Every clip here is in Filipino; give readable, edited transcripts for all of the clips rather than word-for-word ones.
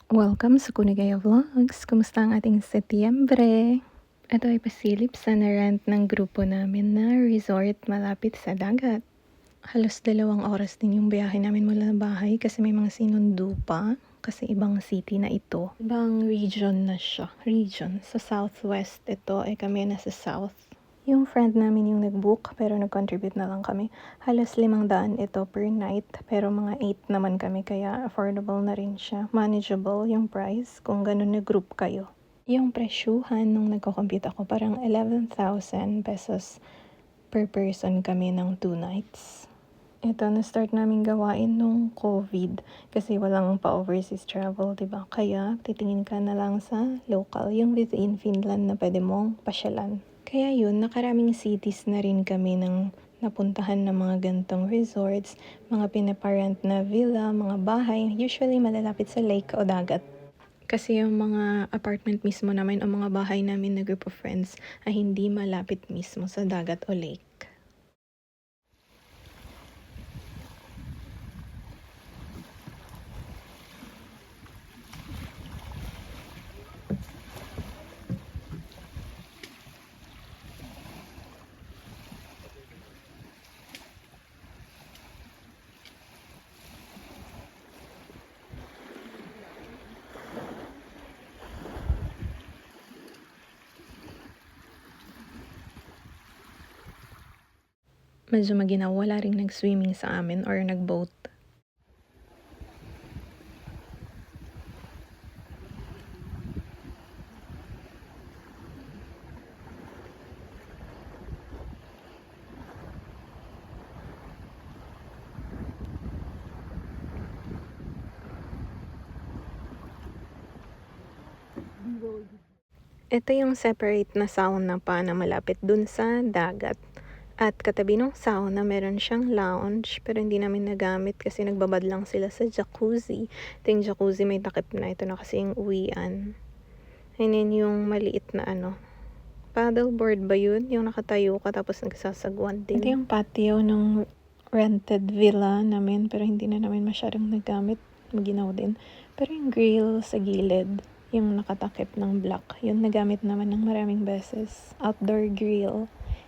Welcome sa Kunigaya Vlogs. Kumusta ang ating Setyembre? Ito ay pasilip sa narant ng grupo namin na resort malapit sa dagat. Halos 2 oras din yung biyahe namin mula bahay kasi may mga sinundo pa. Kasi ibang city na ito. Ibang region na siya. Region. Sa southwest ito ay kami nasa south. Yung friend namin yung nag-book pero nag-contribute na lang kami. Halos 500 ito per night pero mga 8 naman kami kaya affordable na rin siya. Manageable yung price kung ganun na group kayo. Yung presyuhan nung nagko-compute ako parang 11,000 pesos per person kami ng 2 nights. Ito, na-start namin gawain nung COVID kasi walang pa-overseas travel, diba? Kaya titingin ka na lang sa local, yung within Finland na pwede mong pasyalan. Kaya yun, nakaraming cities na rin kami ng napuntahan ng mga gantong resorts, mga pinaparent na villa, mga bahay, usually malalapit sa lake o dagat. Kasi yung mga apartment mismo namin o mga bahay namin na group of friends ay hindi malapit mismo sa dagat o lake. Medyo maginaw, wala ring nag-swimming sa amin or nag-boat. Ito yung separate na sauna pa na malapit dun sa dagat. At katabi ng sauna, meron siyang lounge pero hindi namin nagamit kasi nagbabad lang sila sa jacuzzi. Ito yung jacuzzi may takip na. Ito na kasi yung uwian. And then yung maliit na paddleboard ba yun? Yung nakatayo ka tapos nagsasagwan din. Ito yung patio ng rented villa namin pero hindi na namin masyadong nagamit. Maginaw din. Pero yung grill sa gilid, yung nakatakip ng block, yun nagamit naman ng maraming beses. Outdoor grill.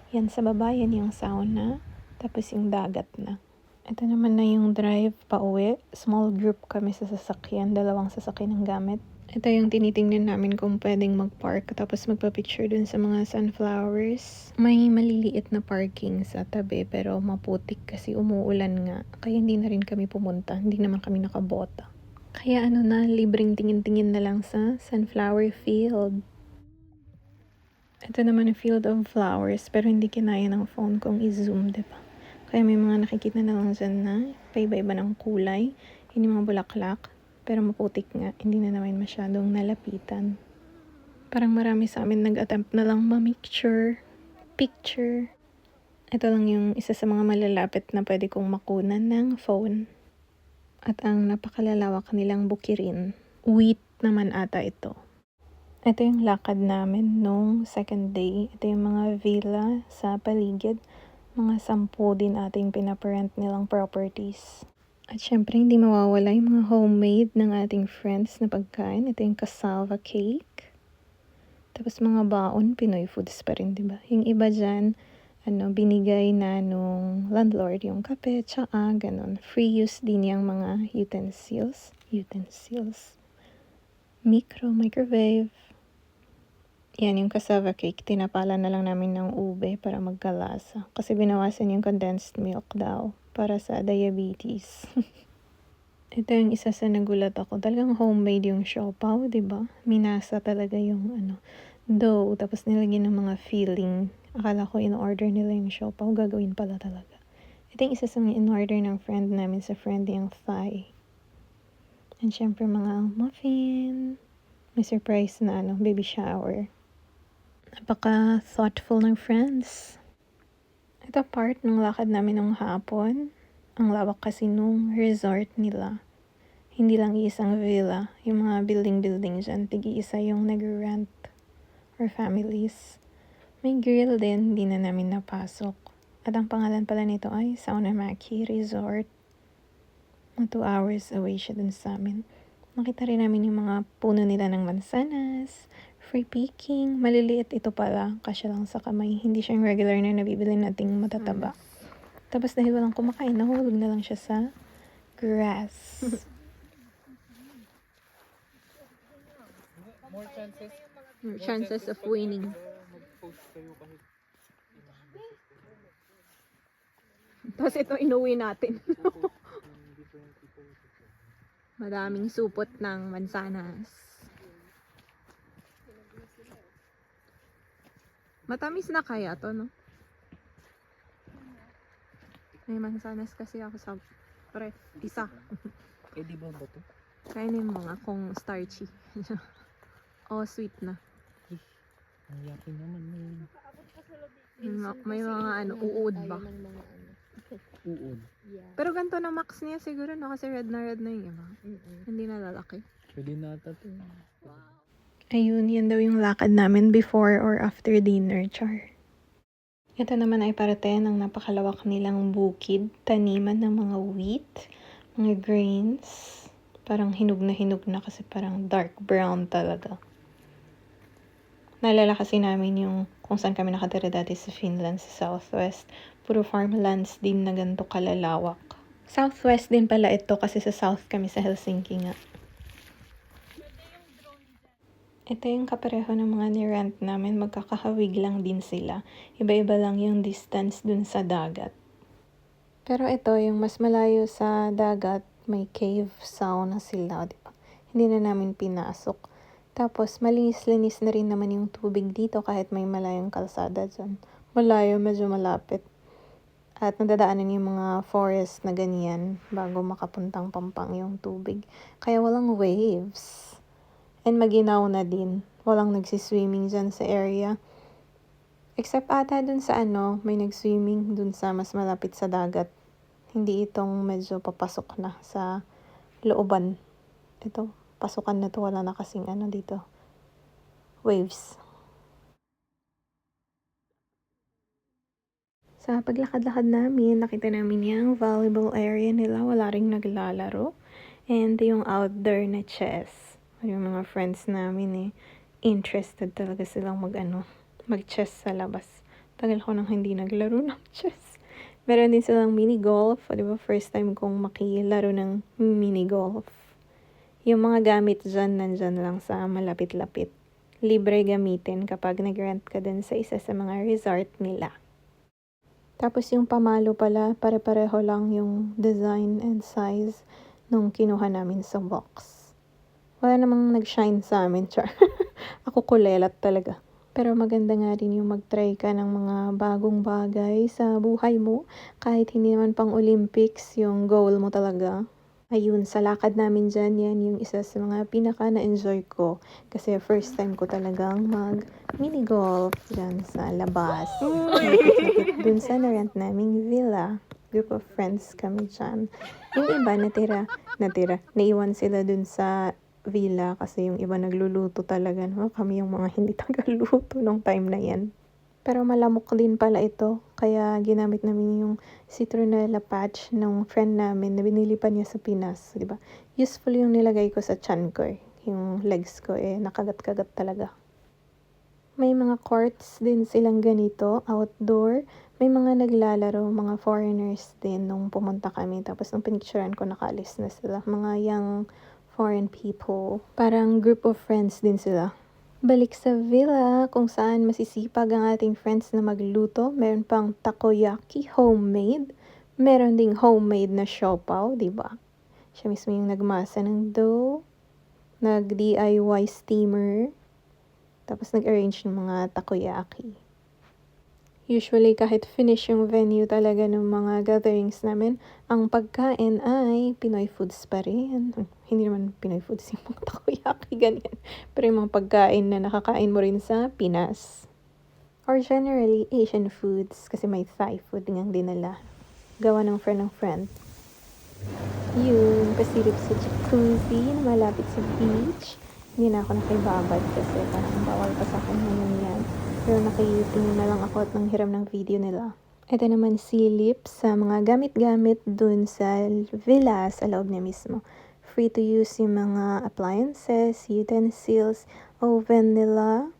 Yan sa baba, yan yung sauna. Tapos yung dagat na. Ito naman na yung drive pa uwi. Small group kami sa sasakyan. 2 sasakyan ang gamit. Ito yung tinitingnan namin kung pwedeng mag-park. Tapos magpa-picture dun sa mga sunflowers. May maliliit na parking sa tabi pero maputik kasi umuulan nga. Kaya hindi na rin kami pumunta. Hindi naman kami nakabota. Kaya libreng tingin-tingin na lang sa sunflower field. Ito naman ang field of flowers pero hindi kinaya ng phone kong i-zoom, diba? Kaya may mga nakikita na lang dyan na paiba-iba ng kulay. Hindi mga bulaklak. Pero maputik nga, hindi na naman masyadong nalapitan. Parang marami sa amin nag-attempt na lang picture. Ito lang yung isa sa mga malalapit na pwede kong makunan ng phone. At ang napakalalawak nilang bukirin. Wheat naman ata ito. Ito yung lakad namin nung second day. Ito yung mga villa sa paligid. Mga 10 din ating pinaparent nilang properties. At syempre, hindi mawawala yung mga homemade ng ating friends na pagkain. Ito yung cassava cake. Tapos mga baon, Pinoy foods pa rin, diba? Yung iba dyan, binigay na nung landlord yung kape, tsaa, ganun. Free use din yung mga utensils. Microwave. Yan, yung cassava cake, tinapala na lang namin ng ube para magkalasa. Kasi binawasan yung condensed milk daw para sa diabetes. Ito yung isa sa nagulat ako. Talagang homemade yung siopaw, diba? Minasa talaga yung dough, tapos nilagyan ng mga filling. Akala ko in-order nila yung siopaw, gagawin pala talaga. Ito yung isa sa mga in-order ng friend namin sa friend yung Thai. And syempre mga muffin. May surprise na baby shower. Napaka-thoughtful ng friends. Ito part ng lakad namin nung hapon. Ang lawak kasi nung resort nila. Hindi lang isang villa. Yung mga building dyan, tig-iisa yung nag-rent or families. May grill din, hindi na namin napasok. At ang pangalan pala nito ay Saunamaki Resort. 2 hours away siya dun sa amin. Makita rin namin yung mga puno nila ng mansanas, free picking. Maliliit ito pala, kasya lang sa kamay. Hindi siya yung regular na nabibili nating matataba. Tapos dahil walang kumakain, nahulog na lang siya sa grass. More chances. Chances of winning. Mag-post kayo kahit Tapos ito inuwi natin. different people. Madaming supot ng mansanas. Matamis na kaya to, no? May mansanas kasi ako sa isa. Edible ba to? Kainin mo nga kung starchy. O sweet na. Ang yaki naman May mga uod ba? uod. Pero ganito na max niya siguro, no? Kasi red na yung iba. Hindi na lalaki. Pwede nata to. Ayun, yan daw yung lakad namin before or after dinner, char. Ito naman ay parte ng napakalawak nilang bukid, taniman ng mga wheat, mga grains. Parang hinog na kasi parang dark brown talaga. Naalala kasi namin yung kung saan kami nakatira dati sa Finland, sa Southwest. Puro farmlands din na ganito kalalawak. Southwest din pala ito kasi sa South kami sa Helsinki nga. Ito yung kapareho ng mga ni-rent namin. Magkakahawig lang din sila. Iba-iba lang yung distance dun sa dagat. Pero ito, yung mas malayo sa dagat, may cave sauna sila. Diba? Hindi na namin pinasok. Tapos, malinis-linis na rin naman yung tubig dito kahit may malayong kalsada dyan. Malayo, medyo malapit. At nadadaanan yung mga forest na ganyan bago makapuntang Pampang yung tubig. Kaya walang waves. And maginaw na din. Walang nagsiswimming dyan sa area. Except ata dun sa may nagswimming dun sa mas malapit sa dagat. Hindi itong medyo papasok na sa looban. Ito, pasukan na to. Wala na kasing dito. Waves. Sa paglakad-lakad namin, nakita namin yung volleyball area nila. Wala ring naglalaro. And yung outdoor na chess. Yung mga friends namin interested talaga silang mag-chess sa labas. Tagal ko nang hindi naglaro ng chess. Meron din silang mini golf. Di ba, first time kong makilaro ng mini golf. Yung mga gamit dyan, nandyan lang sa malapit-lapit. Libre gamitin kapag nag-rent ka din sa isa sa mga resort nila. Tapos yung pamalo pala, pare-pareho lang yung design and size nung kinuha namin sa box. Wala namang nag-shine sa amin, char. Ako kulelat talaga. Pero maganda nga rin yung mag-try ka ng mga bagong bagay sa buhay mo. Kahit hindi naman pang Olympics, yung goal mo talaga. Ayun, sa lakad namin dyan, yan yung isa sa mga pinaka na-enjoy ko. Kasi first time ko talagang mag-mini golf dyan sa labas. Lapit-lapit dun sa na-rent naming villa. Group of friends kami dyan. Yung iba naiwan sila dun sa villa kasi yung iba nagluluto talaga. No? Kami yung mga hindi tagaluto nung time na yan. Pero malamok din pala ito. Kaya ginamit namin yung citronella patch ng friend namin na binili pa niya sa Pinas. Diba? Useful yung nilagay ko sa chan ko. Yung legs ko nakagat-kagat talaga. May mga courts din silang ganito, outdoor. May mga naglalaro, mga foreigners din nung pumunta kami. Tapos nung pinicturean ko, nakaalis na sila. Mga young foreign people. Parang group of friends din sila. Balik sa villa kung saan masisipag ang ating friends na magluto. Meron pang takoyaki homemade. Meron ding homemade na siopaw, diba? Siya mismo yung nagmasa ng dough. Nag-DIY steamer. Tapos nag-arrange ng mga takoyaki. Usually, kahit finish yung venue talaga ng mga gatherings namin, ang pagkain ay Pinoy foods pa rin. Hindi naman Pinoy foods yung mga takoyaki, ganyan. Pero yung mga pagkain na nakakain mo rin sa Pinas. Or generally, Asian foods, kasi may Thai food ngang dinala. Gawa ng friend. Yun, pasilip sa jacuzzi, malapit sa beach. Hindi na ako nakibabad kasi parang bawal pa sa akin ngayon yan. Pero nakitingin na lang ako at nanghiram ng video nila. Ito naman silip sa mga gamit-gamit dun sa villa sa loob niya mismo. free to use yung mga appliances, utensils, oven nila,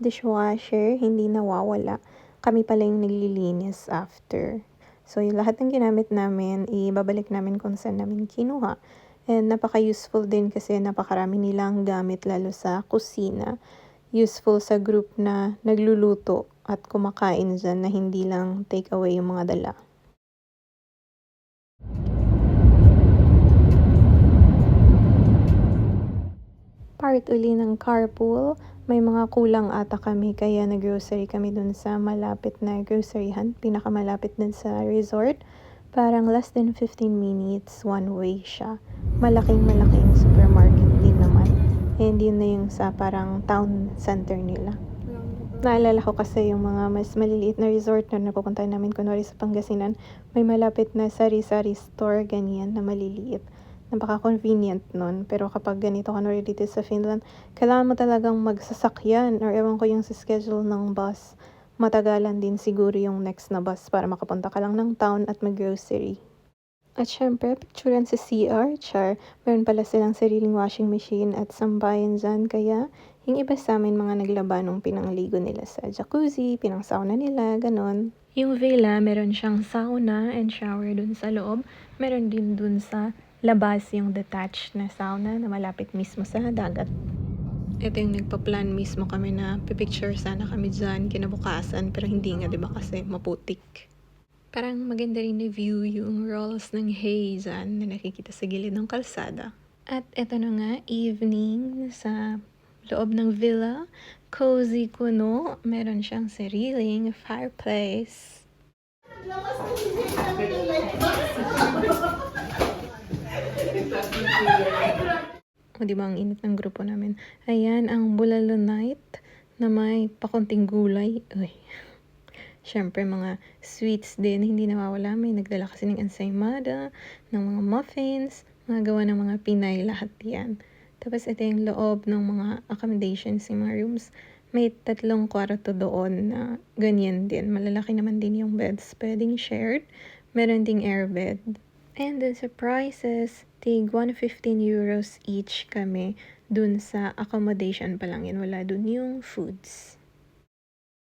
dishwasher, hindi nawawala. Kami pala yung naglilinis after. So, yung lahat ng ginamit namin, ibabalik namin kung saan namin kinuha. And napaka-useful din kasi napakarami nilang gamit lalo sa kusina. Useful sa group na nagluluto at kumakain dyan na hindi lang take away yung mga dala. Part uli ng carpool, may mga kulang ata kami kaya nag-grocery kami dun sa malapit na groceryhan, pinakamalapit dun sa resort. Parang less than 15 minutes one way siya. Malaking supermarket din naman. And yun na yung sa parang town center nila. Naalala ko kasi yung mga mas maliliit na resort na napupuntahan namin kunwari sa Pangasinan, may malapit na sari-sari store ganyan na maliliit. Napaka-convenient nun. Pero kapag ganito ka dito sa Finland, kailangan mo talagang magsasakyan or ewan ko yung sa schedule ng bus. Matagalan din siguro yung next na bus para makapunta ka lang ng town at mag-grocery. At syempre, picturean sa CR, char. Meron pala silang sariling washing machine at sambayan dyan. Kaya, yung iba sa amin mga naglaba nung pinangligo nila sa jacuzzi, pinang-sauna nila, ganon. Yung villa, meron siyang sauna and shower dun sa loob. Meron din dun sa labas yung detached na sauna na malapit mismo sa dagat. Ito yung nagpa-plan mismo kami na pipicture sana kami dyan kinabukasan pero hindi nga diba kasi maputik. Parang maganda rin na view yung rolls ng hay dyan na nakikita sa gilid ng kalsada. At eto na nga, evening sa loob ng villa. Cozy kuno. Meron siyang sariling fireplace. O diba ang init ng grupo namin. Ayan ang bulalo night na may pakunting gulay. Uy. Siyempre, mga sweets din, hindi nawawala. May nagdala kasi ng ensaymada, ng mga muffins, mga gawa ng mga Pinay, lahat yan. Tapos, ito yung loob ng mga accommodations, yung mga rooms. May 3 kwarto doon na ganyan din. Malalaki naman din yung beds. Pwedeng shared. Meron ding airbed. And then sa prices, tig 115 euros each kami dun sa accommodation pa lang yun. Wala dun yung foods.